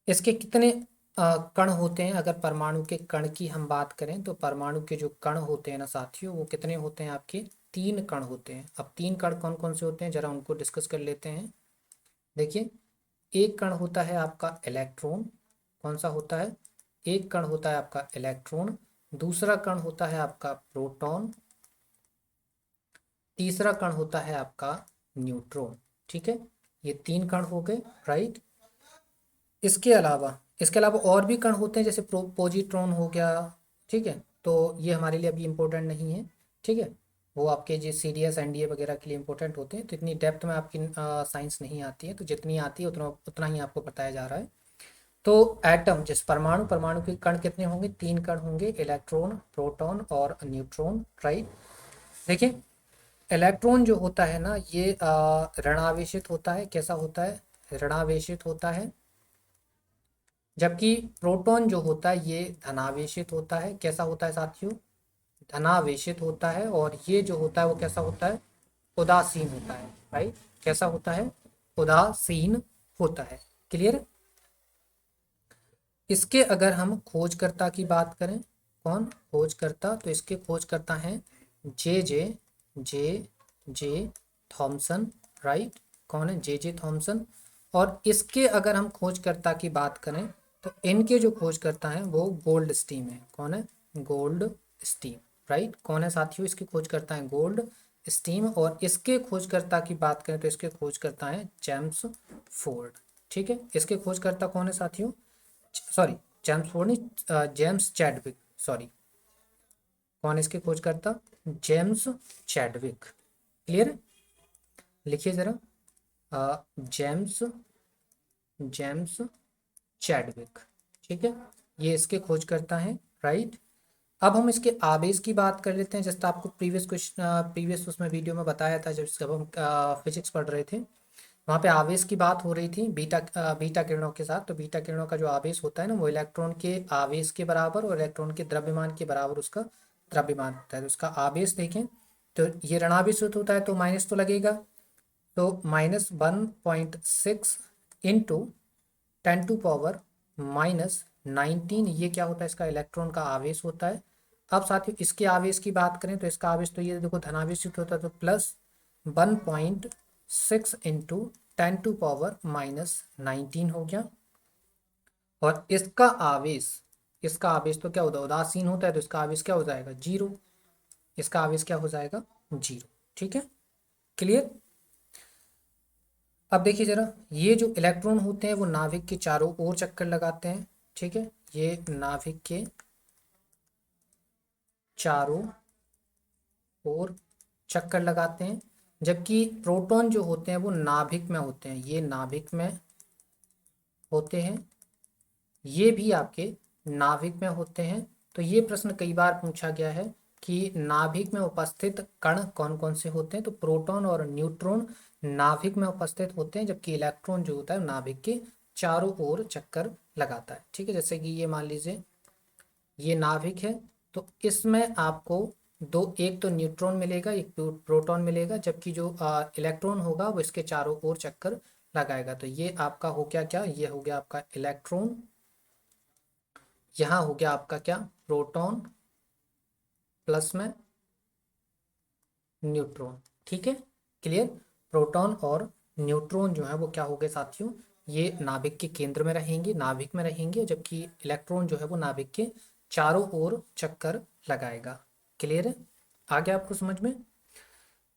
इसके कितने कण होते हैं? अगर परमाणु के कण की हम बात करें तो परमाणु के जो कण होते हैं ना साथियों, वो कितने होते हैं आपके? 3 कण होते हैं। अब 3 कण कौन कौन से होते हैं जरा उनको डिस्कस कर लेते हैं। देखिए, एक कण होता है आपका इलेक्ट्रॉन। कौन सा होता है? एक कण होता है आपका इलेक्ट्रॉन। दूसरा कण होता है आपका प्रोटॉन। तीसरा कण होता है आपका न्यूट्रॉन। ठीक है, ये 3 कण हो गए, राइट। इसके अलावा और भी कण होते हैं, जैसे पॉजिट्रॉन हो गया। ठीक है, तो ये हमारे लिए अभी इम्पोर्टेंट नहीं है। ठीक है, वो आपके जो सीडीएस एनडीए वगैरह के लिए इम्पोर्टेंट होते हैं। तो इतनी डेप्थ में आपकी साइंस नहीं आती है, तो जितनी आती है उतना उतना ही आपको बताया जा रहा है। तो एटम जिस परमाणु के कण कितने होंगे? 3 कण होंगे, इलेक्ट्रॉन, प्रोटॉन और न्यूट्रॉन, राइट। देखिए, इलेक्ट्रॉन जो होता है ना, ये ऋणावेशित होता है। कैसा होता है? ऋणावेशित होता है। जबकि प्रोटॉन जो होता है ये धनावेशित होता है। कैसा होता है साथियों? धनावेशित होता है। और ये जो होता है वो कैसा होता है? उदासीन होता है, राइट। कैसा होता है? उदासीन होता है। क्लियर? इसके अगर हम खोजकर्ता की बात करें, कौन खोजकर्ता? तो इसके खोजकर्ता हैं जे जे जे जे थॉमसन, राइट। कौन है? J J Thomson. और इसके अगर हम खोजकर्ता की बात करें तो इनके जो खोजकर्ता हैं वो गोल्ड स्टीम है। कौन है? Gold steam, right. कौन है साथियों? इसके खोजकर्ता हैं गोल्ड स्टीम। और इसके खोजकर्ता की बात करें तो इसके खोजकर्ता हैं जेम्स फोर्ड। ठीक है, इसके खोजकर्ता कौन है साथियों? सॉरी, जेम्स फोर्ड नहीं, जेम्स चैडविक, सॉरी। कौन इसके खोजकर्ता? James Chadwick. क्लियर है? लिखिए जरा, जेम्स जेम्स चैडविक। ठीक है, ये इसके खोजकर्ता हैं, राइट। अब हम इसके आवेश की बात कर लेते हैं। जैसे आपको प्रीवियस उसमें वीडियो में बताया था, जब हम फिजिक्स पढ़ रहे थे, वहाँ पे आवेश की बात हो रही थी बीटा किरणों के साथ। तो बीटा किरणों का जो आवेश होता है ना, वो इलेक्ट्रॉन के आवेश के बराबर और इलेक्ट्रॉन के द्रव्यमान के बराबर उसका द्रव्यमान होता है। तो उसका आवेश देखें तो ये ऋणावेशित होता है, तो माइनस तो लगेगा। तो -1.6 इंटू 10⁻⁻19, ये क्या होता है? इसका इलेक्ट्रॉन का आवेश होता है। अब साथियों इसके आवेश की बात करें तो इसका आवेश तो ये देखो धनावेश युक्त होता है, तो +1.6 इंटू 10⁻⁻19 हो गया। और इसका आवेश तो क्या होता है, उदासीन होता है, तो इसका आवेश क्या हो जाएगा, 0। इसका आवेश क्या हो जाएगा, 0। ठीक है, क्लियर। अब देखिए जरा, ये जो इलेक्ट्रॉन होते हैं वो नाभिक के चारों ओर चक्कर लगाते हैं। ठीक है, ये नाभिक के चारों ओर चक्कर लगाते हैं, जबकि प्रोटॉन जो होते हैं वो नाभिक में होते हैं, ये नाभिक में होते हैं, ये भी आपके नाभिक में होते हैं। तो ये प्रश्न कई बार पूछा गया है कि नाभिक में उपस्थित कण कौन कौन से होते हैं, तो प्रोटॉन और न्यूट्रॉन नाभिक में उपस्थित होते हैं, जबकि इलेक्ट्रॉन जो होता है नाभिक के चारों ओर चक्कर लगाता है। ठीक है, जैसे कि ये मान लीजिए ये नाभिक है, तो इसमें आपको दो, एक तो न्यूट्रॉन मिलेगा, एक प्रोटॉन मिलेगा, जबकि जो इलेक्ट्रॉन होगा वो इसके चारों ओर चक्कर लगाएगा। तो ये आपका हो गया क्या, ये हो गया आपका इलेक्ट्रॉन, यहाँ हो गया आपका क्या, प्रोटॉन, प्लस में न्यूट्रॉन। ठीक है, क्लियर। प्रोटॉन और न्यूट्रॉन जो है वो क्या हो गए साथियों, ये नाभिक के केंद्र में रहेंगे, नाभिक में रहेंगे, जबकि इलेक्ट्रॉन जो है वो नाभिक के चारों ओर चक्कर लगाएगा। क्लियर है, आ गया आपको समझ में।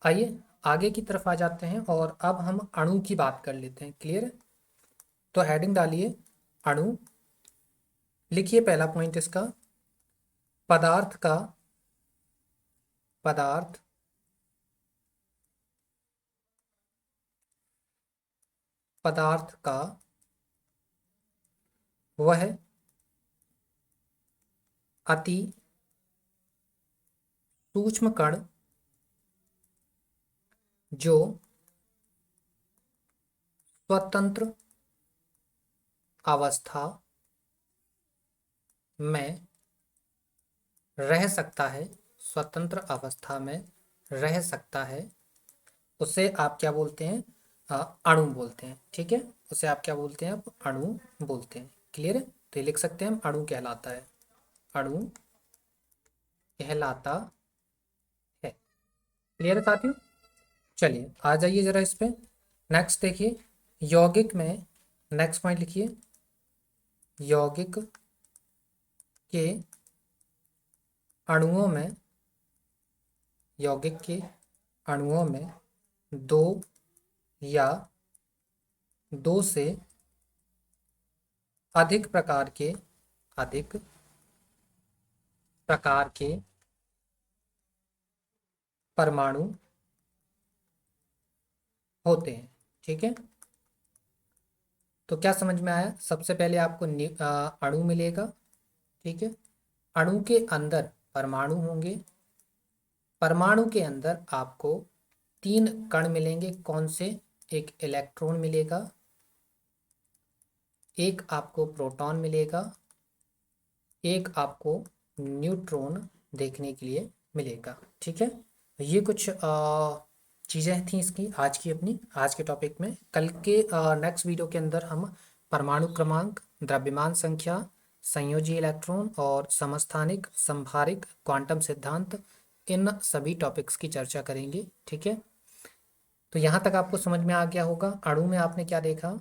आइए आगे की तरफ आ जाते हैं और अब हम अणु की बात कर लेते हैं। क्लियर है, तो हेडिंग डालिए अणु, लिखिए पहला पॉइंट इसका, पदार्थ का, पदार्थ पदार्थ का वह अति सूक्ष्म कण जो स्वतंत्र अवस्था में रह सकता है, स्वतंत्र अवस्था में रह सकता है, उसे आप क्या बोलते हैं, अणु बोलते हैं। ठीक है, उसे आप क्या बोलते हैं, आप अणु बोलते हैं। क्लियर है, तो ये लिख सकते हैं हम, अणु कहलाता है, अणु कहलाता है। क्लियर है साथियों, चलिए आ जाइए जरा इस पे। नेक्स्ट देखिए, यौगिक में, नेक्स्ट पॉइंट लिखिए, यौगिक के अणुओं में, यौगिक के अणुओं में दो या दो से अधिक प्रकार के, अधिक प्रकार के परमाणु होते हैं। ठीक है, तो क्या समझ में आया, सबसे पहले आपको अणु मिलेगा। ठीक है, अणु के अंदर परमाणु होंगे, परमाणु के अंदर आपको तीन कण मिलेंगे, कौन से, एक इलेक्ट्रॉन मिलेगा, एक आपको प्रोटॉन मिलेगा, एक आपको न्यूट्रॉन देखने के लिए मिलेगा। ठीक है, तो ये कुछ चीज़ें थी इसकी आज की, अपनी आज के टॉपिक में। कल के नेक्स्ट वीडियो के अंदर हम परमाणु क्रमांक, द्रव्यमान संख्या, संयोजी इलेक्ट्रॉन और समस्थानिक, संभारिक, क्वांटम सिद्धांत, इन सभी टॉपिक्स की चर्चा करेंगे। ठीक है, तो यहाँ तक आपको समझ में आ गया होगा। अणु में आपने क्या देखा,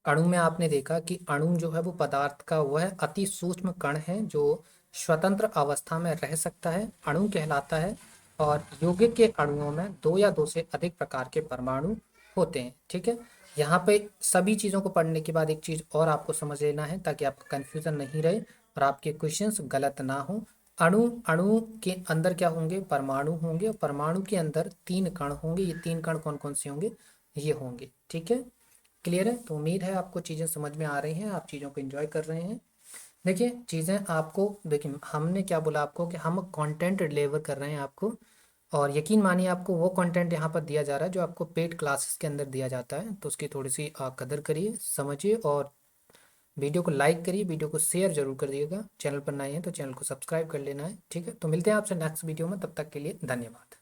अणु में आपने देखा कि अणु जो है वो पदार्थ का वह अति सूक्ष्म कण है जो स्वतंत्र अवस्था में रह सकता है, अणु कहलाता है। और यौगिक के अणुओं में दो या दो से अधिक प्रकार के परमाणु होते हैं। ठीक है, यहाँ पे सभी चीज़ों को पढ़ने के बाद एक चीज़ और आपको समझ लेना है, ताकि आपका कन्फ्यूजन नहीं रहे और आपके क्वेश्चंस गलत ना हो। अणु, अणु के अंदर क्या होंगे, परमाणु होंगे, और परमाणु के अंदर तीन कण होंगे। ये तीन कण कौन कौन से होंगे, ये होंगे। ठीक है, क्लियर है, तो उम्मीद है आपको चीज़ें समझ में आ रही हैं, आप चीज़ों को एंजॉय कर रहे हैं। देखिए चीज़ें आपको, देखिए हमने क्या बोला आपको कि हम कंटेंट डिलीवर कर रहे हैं आपको, और यकीन मानिए आपको वो कंटेंट यहाँ पर दिया जा रहा है जो आपको पेड क्लासेस के अंदर दिया जाता है। तो उसकी थोड़ी सी कदर करिए, समझिए, और वीडियो को लाइक करिए, वीडियो को शेयर जरूर कर दिएगा। चैनल पर नए हैं तो चैनल को सब्सक्राइब कर लेना है। ठीक है, तो मिलते हैं आपसे नेक्स्ट वीडियो में, तब तक के लिए धन्यवाद।